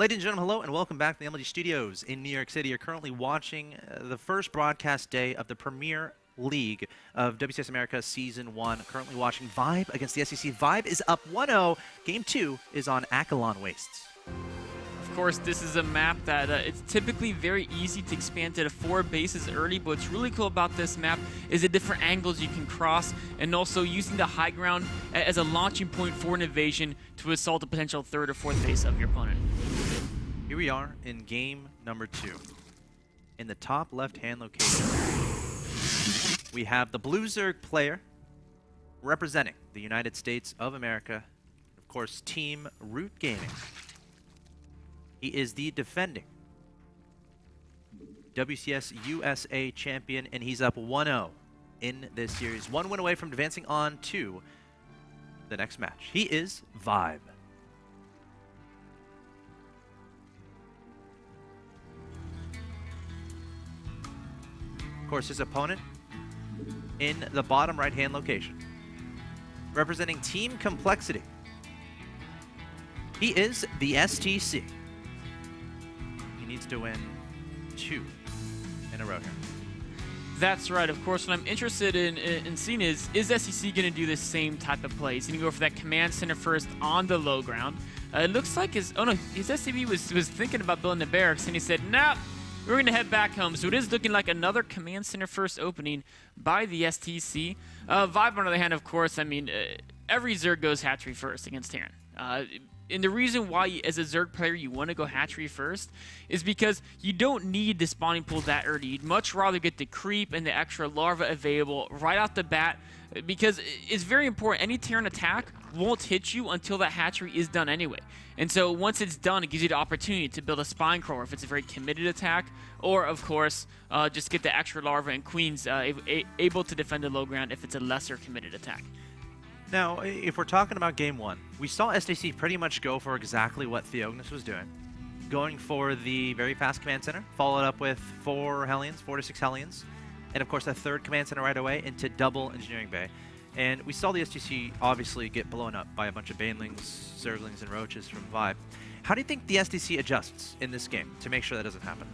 Ladies and gentlemen, hello and welcome back to the MLG Studios in New York City. You're currently watching the first broadcast day of the Premier League of WCS America Season 1. Currently watching Vibe against the STC. Vibe is up 1-0. Game 2 is on Achellawn Wastes. Of course, this is a map that it's typically very easy to expand to the 4 bases early, but what's really cool about this map is the different angles you can cross and also using the high ground as a launching point for an invasion to assault the potential 3rd or 4th base of your opponent. Here we are in game number 2. In the top left-hand location, we have the Blue Zerg player representing the United States of America, of course, Team Root Gaming. He is the defending WCS USA champion, and he's up 1-0 in this series. 1 win away from advancing on to the next match. He is Vibe. Of course, his opponent in the bottom right-hand location, representing Team Complexity. He is the STC. Needs to win 2 in a row here. That's right. Of course, what I'm interested in seeing is STC going to do the same type of play? He's going to go for that command center first on the low ground. It looks like his SCB was thinking about building the barracks, and he said, nah, we're going to head back home. So it is looking like another command center first opening by the STC. Vibe, on the other hand, of course, I mean, every Zerg goes hatchery first against Terran. And the reason why, as a Zerg player, you want to go hatchery first is because you don't need the spawning pool that early. You'd much rather get the creep and the extra larva available right off the bat, because it's very important. Any Terran attack won't hit you until that hatchery is done anyway. And so once it's done, it gives you the opportunity to build a spine crawler if it's a very committed attack, or, of course, just get the extra larva and queens able to defend the low ground if it's a lesser committed attack. Now, if we're talking about game 1, we saw STC pretty much go for exactly what Theognis was doing. Going for the very fast command center, followed up with 4 to 6 Hellions, and of course a 3rd command center right away into double engineering bay. And we saw the STC obviously get blown up by a bunch of Banelings, Zerglings, and Roaches from Vibe. How do you think the STC adjusts in this game to make sure that doesn't happen?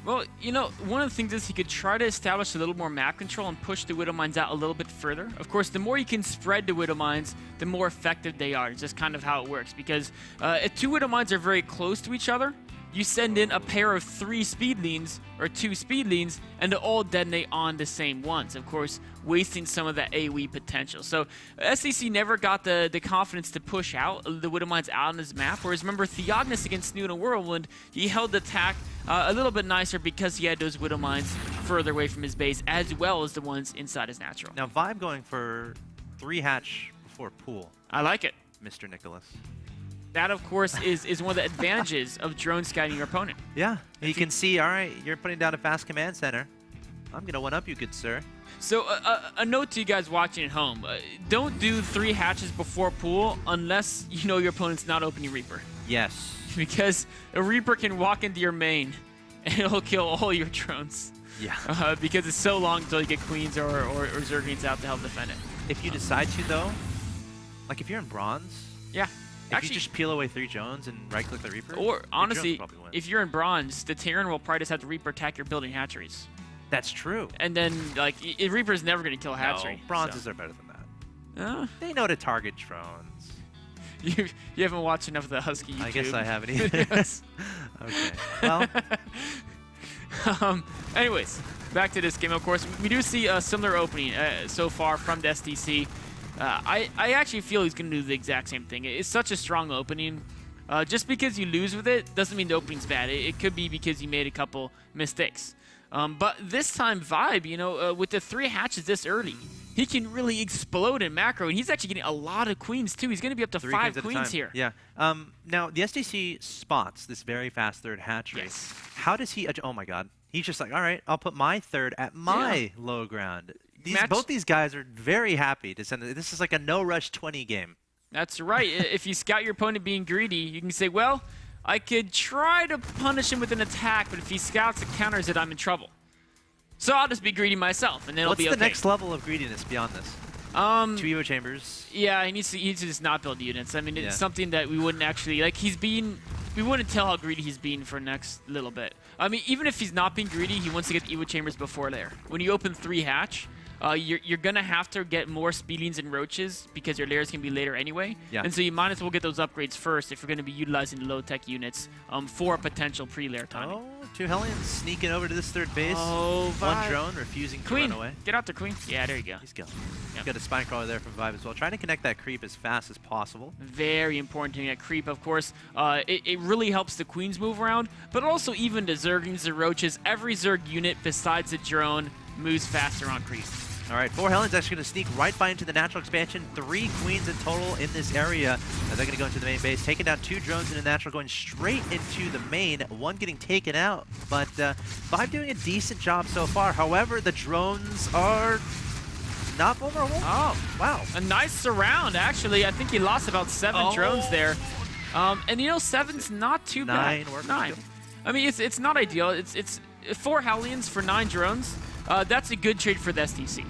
Well, you know, one of the things is he could try to establish a little more map control and push the Widow Mines out a little bit further. Of course, the more you can spread the Widow Mines, the more effective they are. It's just kind of how it works. Because if 2 Widow Mines are very close to each other, you send in a pair of 3 speed leans or 2 speed leans, and they all detonate on the same ones. Of course, wasting some of that AoE potential. So SCC never got the confidence to push out the Widow Mines out on his map. Whereas remember, Theognis against Snute and Whirlwind, he held the attack a little bit nicer because he had those Widow Mines further away from his base, as well as the ones inside his natural. Now, Vibe going for 3 hatch before pool. I like it. Mr. Nicholas. That, of course, is one of the advantages of drone scouting your opponent. Yeah, you can see, all right, you're putting down a fast command center. I'm going to one-up you, good sir. So a note to you guys watching at home. Don't do 3 hatches before pool unless you know your opponent's not opening Reaper. Yes. Because a Reaper can walk into your main and it'll kill all your drones. Yeah. Because it's so long until you get queens or Zerglings out to help defend it. If you decide to, though, like if you're in bronze, yeah. If you just peel away 3 Jones and right-click the Reaper, or honestly, if you're in bronze, the Terran will probably just have to Reaper attack your building hatcheries. That's true. And then, like, Reaper's never going to kill a hatchery. No, bronzes are better than that. They know to target drones. You haven't watched enough of the Husky YouTube. I guess I haven't either. Okay. Well. Anyways, back to this game. Of course, we do see a similar opening so far from the STC. I actually feel he's going to do the exact same thing. It's such a strong opening. Just because you lose with it doesn't mean the opening's bad. It could be because you made a couple mistakes. But this time, Vibe, you know, with the 3 hatches this early, he can really explode in macro, and he's actually getting a lot of queens, too. He's going to be up to 5 queens here. Yeah. Now, the STC spots this very fast 3rd hatchery. Yes. How does he... Oh, my God. He's just like, all right, I'll put my 3rd at my low ground. Both these guys are very happy to send it. This is like a no-rush 20 game. That's right. If you scout your opponent being greedy, you can say, well, I could try to punish him with an attack, but if he scouts and counters it, I'm in trouble. So I'll just be greedy myself, and then it'll be okay. What's the next level of greediness beyond this? 2 Evo chambers. Yeah, he needs to just not build units. I mean, it's something that we wouldn't actually... Like, he's being we wouldn't tell how greedy he's being for next little bit. I mean, even if he's not being greedy, he wants to get the Evo Chambers before lair. When you open 3 hatch, you're going to have to get more speedlings and roaches because your lairs can be later anyway. Yeah. And so you might as well get those upgrades first if you're going to be utilizing low-tech units for a potential pre-lair timing. Oh, 2 Hellions sneaking over to this third base. Oh, One drone refusing to run away. Get out there, Queen. Yeah, there you go. He's going. Yep. Got a spine crawler there from Vibe as well. Trying to connect that creep as fast as possible. Very important to get creep, of course. It really helps the Queens move around, but also even the Zerglings, the Roaches. Every Zerg unit besides the drone moves faster on creep. All right, 4 Hellions actually going to sneak right by into the natural expansion. 3 Queens in total in this area. Now they're going to go into the main base, taking down 2 drones in the natural, going straight into the main. 1 getting taken out, but Vibe doing a decent job so far. However, the drones are not vulnerable. Oh, wow. A nice surround, actually. I think he lost about 7 drones there. And, you know, 7's not too bad. 9. I mean, it's not ideal. It's 4 Hellions for 9 drones. That's a good trade for the STC.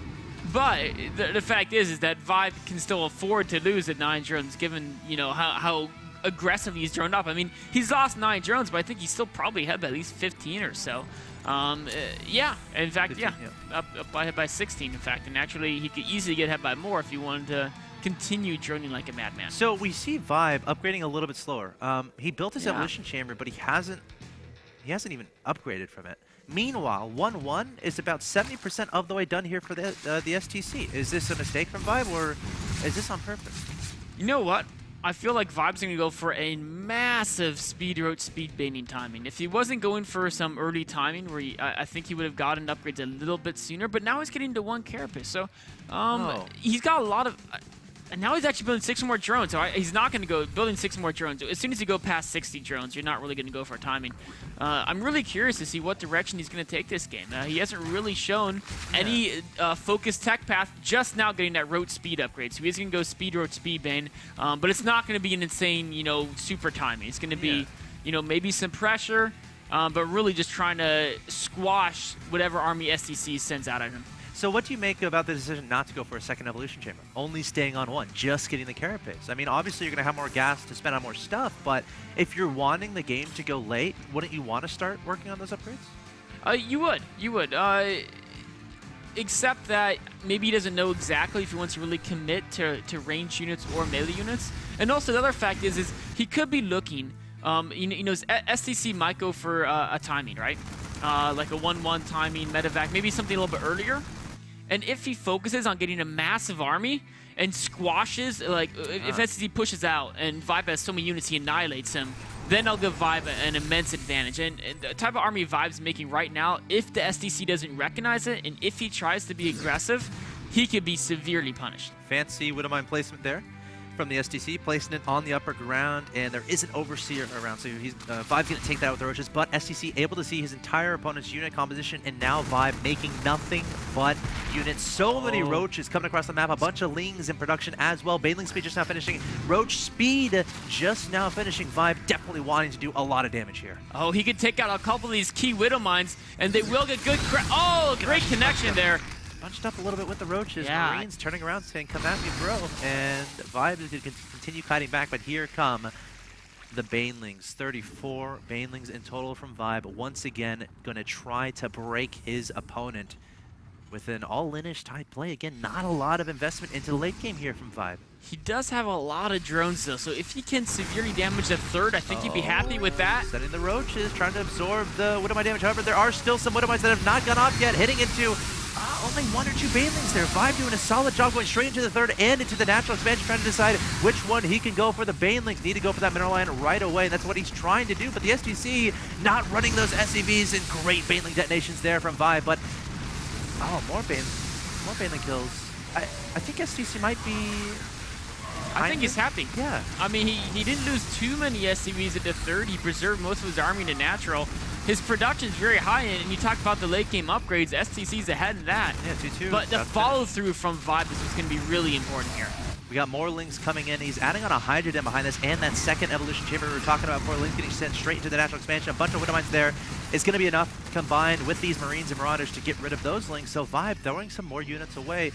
But the fact is that Vibe can still afford to lose at 9 drones, given, you know, how aggressively he's droned up. I mean, he's lost 9 drones, but I think he's still probably ahead by at least 15 or so. Yeah, in fact, 15, yeah, up by 16, in fact. And actually, he could easily get ahead by more if he wanted to continue droning like a madman. So we see Vibe upgrading a little bit slower. He built his evolution chamber, but he hasn't even upgraded from it. Meanwhile, 1-1 is about 70% of the way done here for the STC. Is this a mistake from Vibe, or is this on purpose? You know what? I feel like Vibe's going to go for a massive speed roach speed baiting timing. If he wasn't going for some early timing, where I think he would have gotten upgrades a little bit sooner, but now he's getting to 1 carapace. So he's got a lot of... And now he's actually building 6 more drones. So he's not going to go building 6 more drones. As soon as you go past 60 drones, you're not really going to go for timing. I'm really curious to see what direction he's going to take this game. He hasn't really shown any focused tech path, just now getting that roach speed upgrade. So he's going to go speed roach speed bane, but it's not going to be an insane, you know, super timing. It's going to be, you know, maybe some pressure, but really just trying to squash whatever army STC sends out at him. So what do you make about the decision not to go for a second evolution chamber? Only staying on 1, just getting the carapace. I mean, obviously you're going to have more gas to spend on more stuff, but if you're wanting the game to go late, wouldn't you want to start working on those upgrades? You would. Except that maybe he doesn't know exactly if he wants to really commit to ranged units or melee units. And also the other fact is he could be looking, you know, STC might go for a timing, right? Like a 1-1 timing, medevac, maybe something a little bit earlier. And if he focuses on getting a massive army and squashes, like if STC pushes out and Vibe has so many units he annihilates him, then I'll give Vibe an immense advantage. And the type of army Vibe's making right now, if the STC doesn't recognize it and if he tries to be aggressive, he could be severely punished. Fancy Widowmine placement there from the STC, placing it on the upper ground, and there is an Overseer around, so he's Vibe's going to take that out with the Roaches, but STC able to see his entire opponent's unit composition, and now Vibe making nothing but units. So many Roaches coming across the map, a bunch of Lings in production as well. Baneling speed just now finishing, Roach speed just now finishing. Vibe definitely wanting to do a lot of damage here. Oh, he could take out a couple of these key Widowmines, and they will get good... great connection there. Bunched up a little bit with the Roaches. Marines turning around saying, come at me, bro. And Vibe is going to continue kiting back, but here come the Banelings. 34 Banelings in total from Vibe. Once again, going to try to break his opponent with an all-in-ish type play. Again, not a lot of investment into the late game here from Vibe. He does have a lot of drones, though, so if he can severely damage the third, I think he'd be happy with that. Setting the Roaches, trying to absorb the Widowmine damage. However, there are still some Widowmines that have not gone off yet, hitting into only 1 or 2 Banelings there. Vibe doing a solid job going straight into the third and into the natural expansion, trying to decide which one he can go for. The Banelings need to go for that mineral line right away, and that's what he's trying to do. But the STC not running those SCVs, and great Baneling detonations there from Vibe. But more Baneling kills. I think STC might be... I think he's happy. Yeah. I mean, he didn't lose too many SCVs at the third. He preserved most of his army to natural. His production is very high, and you talk about the late game upgrades, STC's ahead of that. Yeah, 2-2. But the follow-through from Vibe is what's going to be really important here. We got more Lings coming in. He's adding on a Hydra Den behind this, and that second evolution chamber we were talking about before. Lings getting sent straight into the natural expansion. A bunch of Widowmines there is going to be enough combined with these Marines and Marauders to get rid of those Lings. So Vibe throwing some more units away.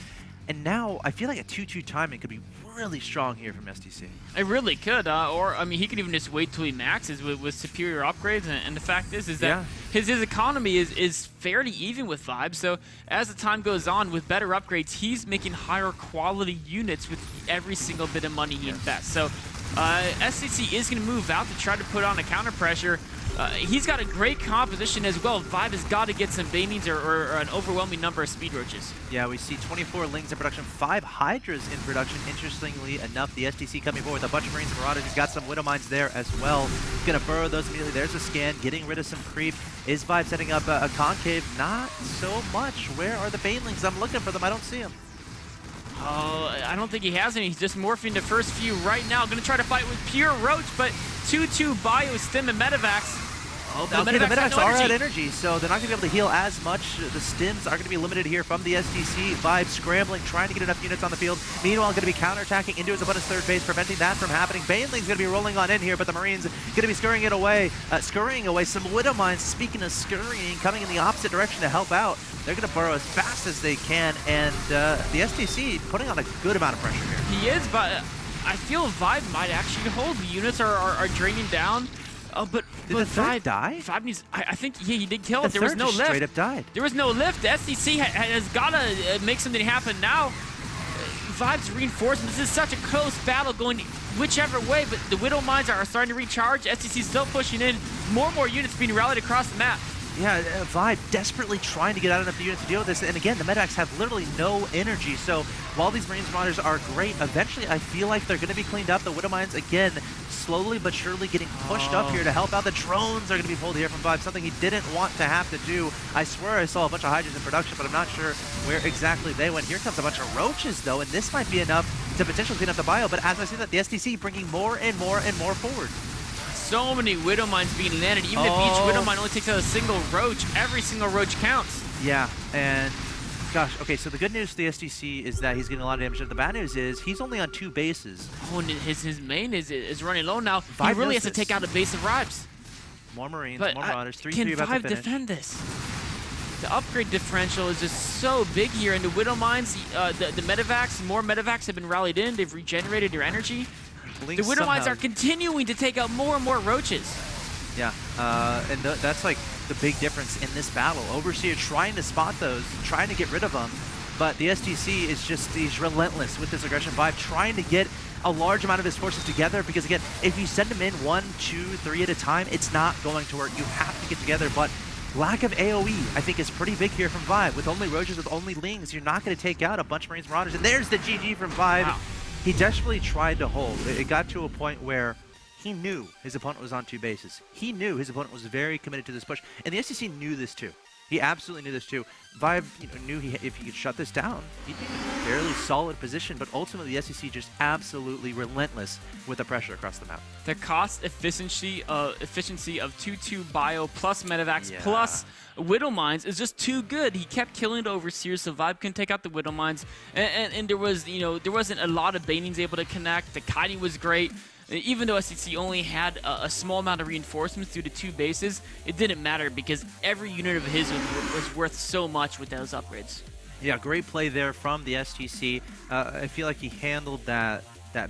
And now I feel like a 2-2 timing could be really strong here from STC. It really could, or I mean, he could even just wait till he maxes with superior upgrades. And the fact is that his economy is fairly even with Vibe. So as the time goes on, with better upgrades, he's making higher quality units with every single bit of money he invests. So STC is going to move out to try to put on a counter pressure. He's got a great composition as well. Vibe has got to get some Banings or an overwhelming number of Speed Roaches. Yeah, we see 24 Lings in production, 5 Hydras in production. Interestingly enough, the STC coming forward with a bunch of Marines and Marauders. He's got some Widow Mines there as well. He's going to burrow those immediately. There's a scan, getting rid of some creep. Is Vibe setting up a concave? Not so much. Where are the Banelings? I'm looking for them. I don't see them. Oh, I don't think he has any. He's just morphing the first few right now. Going to try to fight with pure Roach, but 2-2 Bio, Stim, and Medivacs. Oh, okay, the Medivacs are at energy, so they're not going to be able to heal as much. The Stims are going to be limited here from the STC. Vibe scrambling, trying to get enough units on the field. Meanwhile, going to be counterattacking into his opponent's third base, preventing that from happening. Baneling's going to be rolling on in here, but the Marines going to be scurrying away. Some Widow Mines, speaking of scurrying, coming in the opposite direction to help out. They're going to burrow as fast as they can, and the STC putting on a good amount of pressure here. He is, but I feel Vibe might actually hold. The units are draining down. Oh, but did the third die? Vibe needs. I think he did kill it. There was no lift. Straight up died. There was no lift. The STC has got to make something happen now. Vibe's reinforcement. This is such a close battle going whichever way, but the Widow Mines are starting to recharge. STC still pushing in. More and more units being rallied across the map. Yeah, Vibe desperately trying to get out enough units to deal with this. And again, the Medivacs have literally no energy. So while these Marines Marauders are great, eventually I feel like they're going to be cleaned up. The Widow Mines, again, slowly but surely getting pushed up here to help out. The drones are going to be pulled here from Vibe, something he didn't want to have to do. I swear I saw a bunch of Hydras in production, but I'm not sure where exactly they went. Here comes a bunch of Roaches, though, and this might be enough to potentially clean up the bio. But as I see that, the STC bringing more and more and more forward. So many Widow Mines being landed. Even if each Widow Mine only takes out a single Roach, every single Roach counts. Yeah, and gosh, okay, so the good news to the STC is that he's getting a lot of damage. The bad news is he's only on 2 bases. Oh, and his main is running low now. He really has to take out a base of Ribes. More Marines, but more Marauders, 3-3 about to finish. Can Vibe defend this? The upgrade differential is just so big here, and the Widow Mines, the Medivacs, more Medivacs have been rallied in. They've regenerated their energy. The Widow Mines are continuing to take out more and more Roaches. Yeah, and that's like the big difference in this battle. Overseer trying to spot those, trying to get rid of them, but the STC is just, he's relentless with this aggression Vibe, trying to get a large amount of his forces together, because again, if you send them in 1, 2, 3 at a time, it's not going to work. You have to get together, but lack of AoE, I think, is pretty big here from Vibe. With only Roaches, with only Lings, you're not going to take out a bunch of Marines Marauders, and there's the GG from Vibe. Wow. He desperately tried to hold. It got to a point where he knew his opponent was on 2 bases. He knew his opponent was very committed to this push, and the STC knew this too. He absolutely knew this too. Vibe knew if he could shut this down, he'd be in a fairly solid position, but ultimately the STC just absolutely relentless with the pressure across the map. The cost efficiency of 2-2 Bio plus Medivacs plus Widow Mines is just too good. He kept killing the Overseers, so Vibe couldn't take out the Widow Mines, and there was, there wasn't a lot of Banings able to connect. The kiting was great. Even though STC only had a small amount of reinforcements due to 2 bases, it didn't matter because every unit of his was worth so much with those upgrades. Yeah, great play there from the STC. I feel like he handled that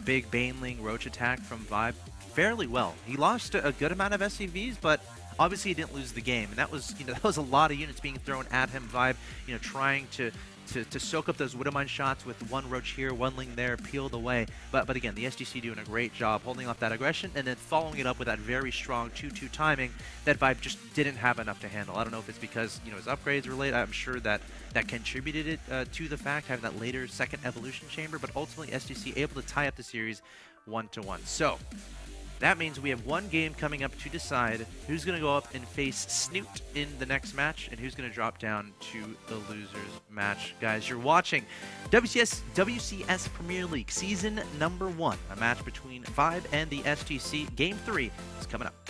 big Baneling Roach attack from Vibe fairly well. He lost a good amount of SCVs, but obviously he didn't lose the game, and that was that was a lot of units being thrown at him. Vibe, trying to soak up those Widow Mine shots with 1 Roach here, 1 Ling there, peeled away. But again, the STC doing a great job holding off that aggression and then following it up with that very strong 2-2 timing that Vibe just didn't have enough to handle. I don't know if it's because his upgrades were late. I'm sure that contributed it to the fact having that later second evolution chamber. But ultimately, STC able to tie up the series 1-1. So that means we have 1 game coming up to decide who's going to go up and face Snute in the next match and who's going to drop down to the losers match. Guys, you're watching WCS Premier League Season number 1, a match between Vibe and the STC. Game 3 is coming up.